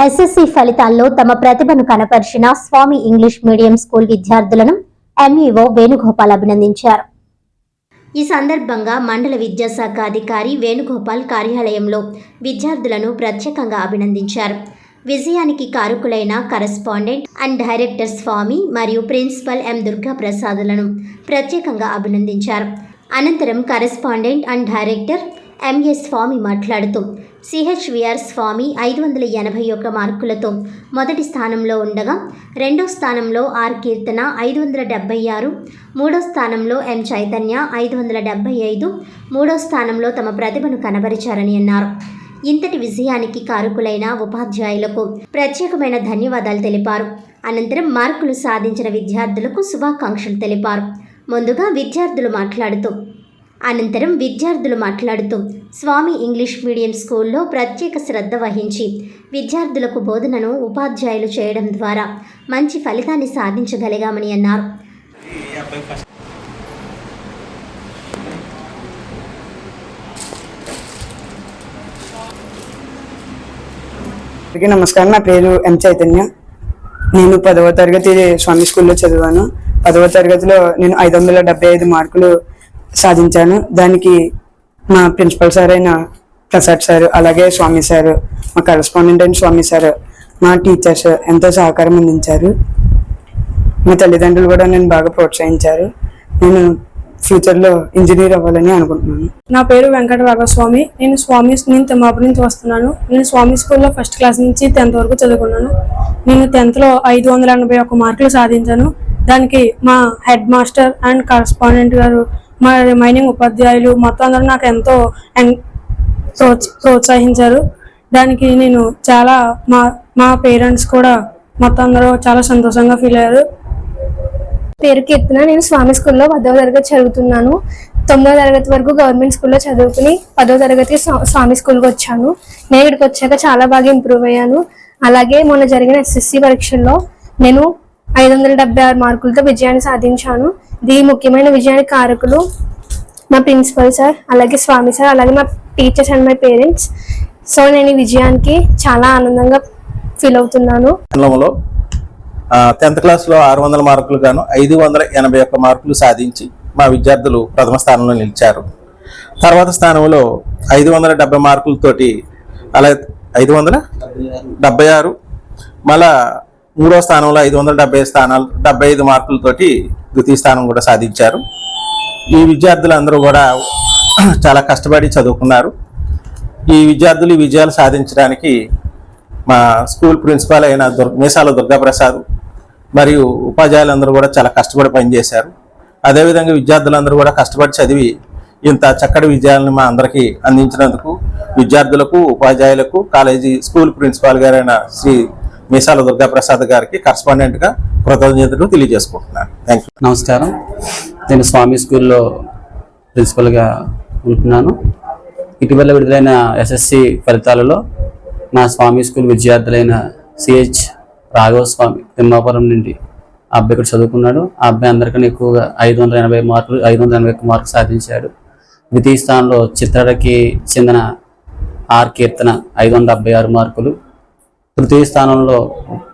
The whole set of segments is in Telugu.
ఎస్ఎస్సి ఫలితాల్లో తమ ప్రతిభను కనపరిచిన స్వామి ఇంగ్లీష్ మీడియం స్కూల్ విద్యార్థులను ఎంఈఓ వేణుగోపాల్ అభినందించారు. ఈ సందర్భంగా మండల విద్యాశాఖ అధికారి వేణుగోపాల్ కార్యాలయంలో విద్యార్థులను ప్రత్యేకంగా అభినందించారు. విజయానికి కారకులైన కరెస్పాండెంట్ అండ్ డైరెక్టర్ స్వామి మరియు ప్రిన్సిపల్ ఎం దుర్గా ప్రసాదులను ప్రత్యేకంగా అభినందించారు. అనంతరం కరెస్పాండెంట్ అండ్ డైరెక్టర్ ఎంఏ స్వామి మాట్లాడుతూ సిహెచ్విఆర్ స్వామి 581 మార్కులతో మొదటి స్థానంలో ఉండగా, రెండో స్థానంలో ఆర్ కీర్తన 576, మూడో స్థానంలో ఎం చైతన్య 575, మూడో స్థానంలో తమ ప్రతిభను కనబరిచారని అన్నారు. ఇంతటి విజయానికి కారకులైన ఉపాధ్యాయులకు ప్రత్యేకమైన ధన్యవాదాలు తెలిపారు. అనంతరం మార్కులు సాధించిన విద్యార్థులకు శుభాకాంక్షలు తెలిపారు. ముందుగా విద్యార్థులు మాట్లాడుతూ స్వామి ఇంగ్లీష్ మీడియం స్కూల్లో ప్రత్యేక శ్రద్ధ వహించి విద్యార్థులకు బోధనను ఉపాధ్యాయులు చేయడం ద్వారా మంచి ఫలితాన్ని సాధించగలిగామని అన్నారు. నమస్కారం, నా పేరు ఎం చైతన్య. నేను 10వ తరగతి స్వామి స్కూల్లో చదివాను. 10వ తరగతిలో నేను 575 మార్కులు సాధించాను. దానికి మా ప్రిన్సిపల్ సార్ అయిన ప్రసాద్ సార్, అలాగే స్వామి సార్, మా కరెస్పాండెంట్ అయిన స్వామి సార్, మా టీచర్స్ ఎంతో సహకారం అందించారు. మా తల్లిదండ్రులు కూడా నేను బాగా ప్రోత్సహించారు. నేను ఫ్యూచర్లో ఇంజనీర్ అవ్వాలని అనుకుంటున్నాను. నా పేరు వెంకట రాఘవస్వామి. నేను తిమ్మాపురం నుంచి వస్తున్నాను. నేను స్వామి స్కూల్లో ఫస్ట్ క్లాస్ నుంచి 10th వరకు చదువుకున్నాను. నేను 10thలో 581 మార్కులు సాధించాను. దానికి మా హెడ్ మాస్టర్ అండ్ కరెస్పాండెంట్ గారు, మా రిమైనింగ్ ఉపాధ్యాయులు మొత్తం అందరూ నాకు ఎంతో ప్రోత్సహించారు. దానికి నేను చాలా మా పేరెంట్స్ కూడా మొత్తం అందరూ చాలా సంతోషంగా ఫీల్ అయ్యారు. పేరు కీర్తన. నేను స్వామి స్కూల్లో 10వ తరగతి చదువుతున్నాను. 9వ తరగతి వరకు గవర్నమెంట్ స్కూల్లో చదువుకుని 10వ తరగతికి స్వామి స్కూల్కి వచ్చాను. నేను ఇక్కడికి వచ్చాక చాలా బాగా ఇంప్రూవ్ అయ్యాను. అలాగే మొన్న జరిగిన ఎస్ఎస్సి పరీక్షల్లో నేను 576 మార్కులతో విజయాన్ని సాధించాను. ఈ ముఖ్యమైన విజయానికి కారకులు మా ప్రిన్సిపల్ సార్, అలాగే స్వామి సార్, అలాగే మా teachers and my parents. So నేను ఈ విజయానికి చాలా ఆనందంగా ఫీల్ అవుతున్నాను. 10th క్లాస్లో 600 మార్కులు గాను 581 మార్కులు సాధించి మా విద్యార్థులు ప్రథమ స్థానంలో నిలిచారు. తర్వాత స్థానంలో 570 మార్కులతోటి, అలాగే 576, మళ్ళా మూడో స్థానంలో 575 మార్కులతోటి ద్వితీయ స్థానం కూడా సాధించారు. ఈ విద్యార్థులందరూ కూడా చాలా కష్టపడి చదువుకున్నారు. ఈ విద్యార్థులు ఈ విజయాలు సాధించడానికి మా స్కూల్ ప్రిన్సిపాల్ అయిన మీసాల దుర్గాప్రసాద్ మరియు ఉపాధ్యాయులందరూ కూడా చాలా కష్టపడి పనిచేశారు. అదేవిధంగా విద్యార్థులందరూ కూడా కష్టపడి చదివి ఇంత చక్కటి విజయాలను మా అందరికీ అందించినందుకు విద్యార్థులకు, ఉపాధ్యాయులకు, కాలేజీ స్కూల్ ప్రిన్సిపాల్ గారైన శ్రీ మీసాల దుర్గాప్రసాద్ గారికి కరెస్పాండెంట్గా కృతజ్ఞతలు తెలియజేసుకుంటున్నాను. Thank you. నమస్కారం. నేను స్వామి స్కూల్లో ప్రిన్సిపల్గా ఉంటున్నాను. ఇటీవల విడుదలైన ఎస్ఎస్సి ఫలితాలలో మా స్వామి స్కూల్ విద్యార్థులైన సిహెచ్ రాఘవస్వామి తిమ్మాపురం నుండి ఆ అబ్బాయి ఇక్కడ చదువుకున్నాడు. ఆ అబ్బాయి అందరికన్నా ఎక్కువగా 581 మార్కులు సాధించాడు. ద్వితీయ స్థానంలో చిత్రకి చెందిన ఆర్ కీర్తన 576 మార్కులు. తృతీయ స్థానంలో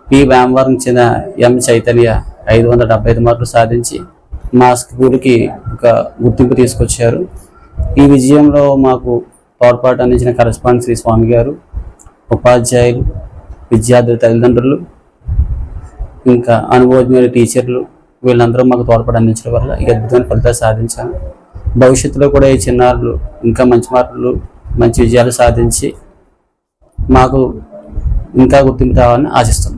పి వ్యామవరం చెందిన ఎం చైతన్య 575 మార్కులు సాధించి మా స్కూల్కి ఒక గుర్తింపు తీసుకొచ్చారు. ఈ విజయంలో మాకు తోడ్పాటు అందించిన కరెస్పాండెంట్ శ్రీ స్వామి గారు, ఉపాధ్యాయులు, విద్యార్థుల తల్లిదండ్రులు, ఇంకా అనుభవజ్ఞుల టీచర్లు, వీళ్ళందరూ మాకు తోడ్పాటు అందించడం వల్ల ఈ అద్భుతమైన ఫలితాలు సాధించాను. భవిష్యత్తులో కూడా ఈ చిన్నారులు ఇంకా మంచి మార్కులు, మంచి విజయాలు సాధించి మాకు ఇంకా గుర్తింపు రావాలని ఆశిస్తున్నాం.